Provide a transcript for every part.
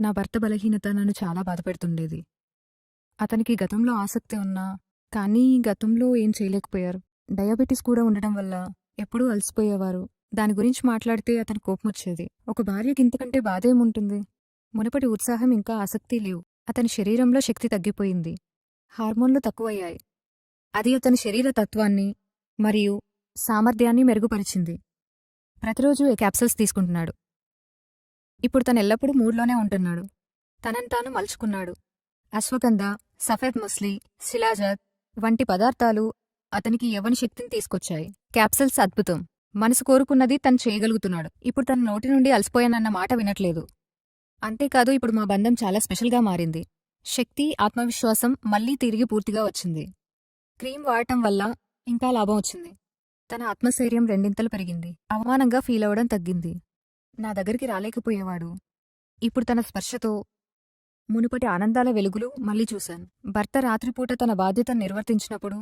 నా భర్త బలహీనత నన్ను చాలా బాధపెడుతుండేది. అతనికి గతంలో ఆసక్తి ఉన్నా, కానీ గతంలో ఏం చేయలేకపోయారు. డయాబెటిస్ కూడా ఉండడం వల్ల ఎప్పుడూ అలసిపోయేవారు. దాని గురించి మాట్లాడితే అతని కోపమొచ్చేది. ఒక భార్యకి ఇంతకంటే బాధేముంటుంది? మునుపటి ఉత్సాహం ఇంకా ఆసక్తి లేవు. అతని శరీరంలో శక్తి తగ్గిపోయింది. హార్మోన్లు తక్కువయ్యాయి. అది అతని శరీర తత్వాన్ని మరియు సామర్థ్యాన్ని మెరుగుపరిచింది. ప్రతిరోజు ఏ క్యాప్సూల్స్ తీసుకుంటున్నాడు. ఇప్పుడు తను ఎల్లప్పుడూ మూడ్లోనే ఉంటున్నాడు. తనను తాను మలుచుకున్నాడు. అశ్వగంధ, సఫేద్ ముస్లి, శిలాజాత్ వంటి పదార్థాలు అతనికి యవ్వన శక్తిని తీసుకొచ్చాయి. క్యాప్సూల్స్ అద్భుతం. మనసు కోరుకున్నది తను చేయగలుగుతున్నాడు. ఇప్పుడు తన నోటి నుండి అలసిపోయానన్న మాట వినట్లేదు. అంతేకాదు, ఇప్పుడు మా బంధం చాలా స్పెషల్గా మారింది. శక్తి, ఆత్మవిశ్వాసం మళ్లీ తిరిగి పూర్తిగా వచ్చింది. క్రీమ్ వాడటం వల్ల ఇంకా లాభం వచ్చింది. తన ఆత్మశైర్యం రెండింతలు పెరిగింది. అవమానంగా ఫీల్ అవడం తగ్గింది. నా దగ్గరికి రాలేకపోయేవాడు. ఇప్పుడు తన స్పర్శతో మునుపటి ఆనందాల వెలుగులు మళ్లీ చూశాను. భర్త రాత్రిపూట తన బాధ్యతను నిర్వర్తించినప్పుడు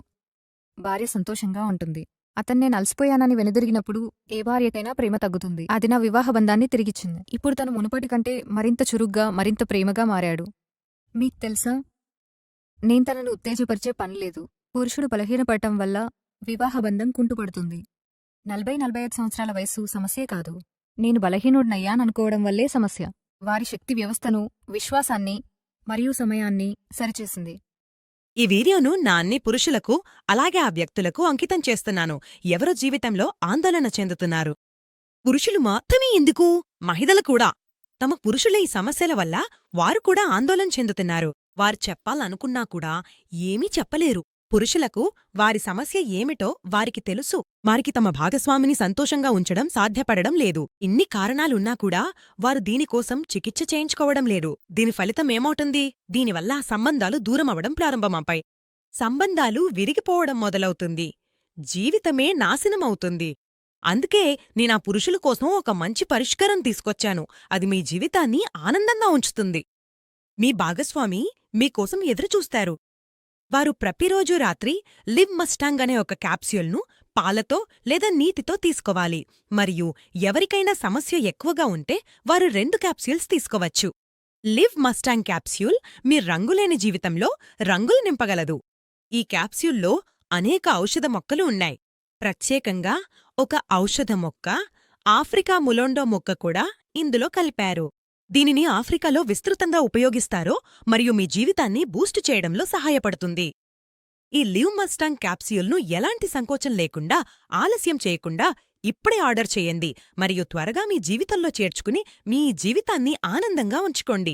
భార్య సంతోషంగా ఉంటుంది. అతన్ని నేను అలసిపోయానని వెనుదిరిగినప్పుడు ఏ భార్యకైనా ప్రేమ తగ్గుతుంది. అది నా వివాహ బంధాన్ని తిరిగిచ్చింది. ఇప్పుడు తను మునుపటి కంటే మరింత చురుగ్గా, మరింత ప్రేమగా మారాడు. మీకు తెలుసా, నేను తనను ఉత్తేజపరిచే పనిలేదు. పురుషుడు బలహీనపడటం వల్ల వివాహ బంధం కుంటుపడుతుంది. 40-45 సంవత్సరాల వయస్సు సమస్యే కాదు. నేను బలహీనుడినయ్యాననుకోవడం వల్లే సమస్య. వారి శక్తి వ్యవస్థను, విశ్వాసాన్ని మరియు సమయాన్ని సరిచేసింది. ఈ వీడియోను నా అన్ని పురుషులకు, అలాగే ఆ వ్యక్తులకు అంకితం చేస్తున్నాను ఎవరో జీవితంలో ఆందోళన చెందుతున్నారు. పురుషులు మాత్రమే ఎందుకు, మహిళలు కూడా. తమ పురుషుల ఈ సమస్యల వల్ల వారు కూడా ఆందోళన చెందుతున్నారు. వారు చెప్పాలనుకున్నా కూడా ఏమీ చెప్పలేరు. పురుషులకు వారి సమస్య ఏమిటో వారికి తెలుసు. వారికి తమ భాగస్వామిని సంతోషంగా ఉంచడం సాధ్యపడడం లేదు. ఇన్ని కారణాలున్నా కూడా వారు దీనికోసం చికిత్స చేయించుకోవడం లేదు. దీని ఫలితమేమవుతుంది? దీనివల్ల సంబంధాలు దూరమవడం ప్రారంభమవుతాయి. సంబంధాలు విరిగిపోవడం మొదలవుతుంది. జీవితమే నాశనమవుతుంది. అందుకే నేనా పురుషుల కోసం ఒక మంచి పరిష్కారం తీసుకొచ్చాను. అది మీ జీవితాన్ని ఆనందంగా ఉంచుతుంది. మీ భాగస్వామి మీకోసం ఎదురుచూస్తారు. వారు ప్రతిరోజూ రాత్రి లివ్ మస్టాంగ్ అనే ఒక క్యాప్స్యూల్ను పాలతో లేదా నీటితో తీసుకోవాలి. మరియు ఎవరికైనా సమస్య ఎక్కువగా ఉంటే వారు 2 క్యాప్స్యూల్స్ తీసుకోవచ్చు. లివ్ మస్టాంగ్ క్యాప్స్యూల్ మీ రంగులేని జీవితంలో రంగులు నింపగలదు. ఈ క్యాప్స్యూల్లో అనేక ఔషధ మొక్కలు ఉన్నాయి. ప్రత్యేకంగా ఒక ఔషధ మొక్క, ఆఫ్రికా ములోండో మొక్క కూడా ఇందులో కలిపారు. దీనిని ఆఫ్రికాలో విస్తృతంగా ఉపయోగిస్తారో మరియు మీ జీవితాన్ని బూస్టు చేయడంలో సహాయపడుతుంది. ఈ లివ్ మస్టాంగ్ క్యాప్స్యూల్ను ఎలాంటి సంకోచం లేకుండా, ఆలస్యం చేయకుండా ఇప్పుడే ఆర్డర్ చేయండి మరియు త్వరగా మీ జీవితంలో చేర్చుకుని మీ జీవితాన్ని ఆనందంగా ఉంచుకోండి.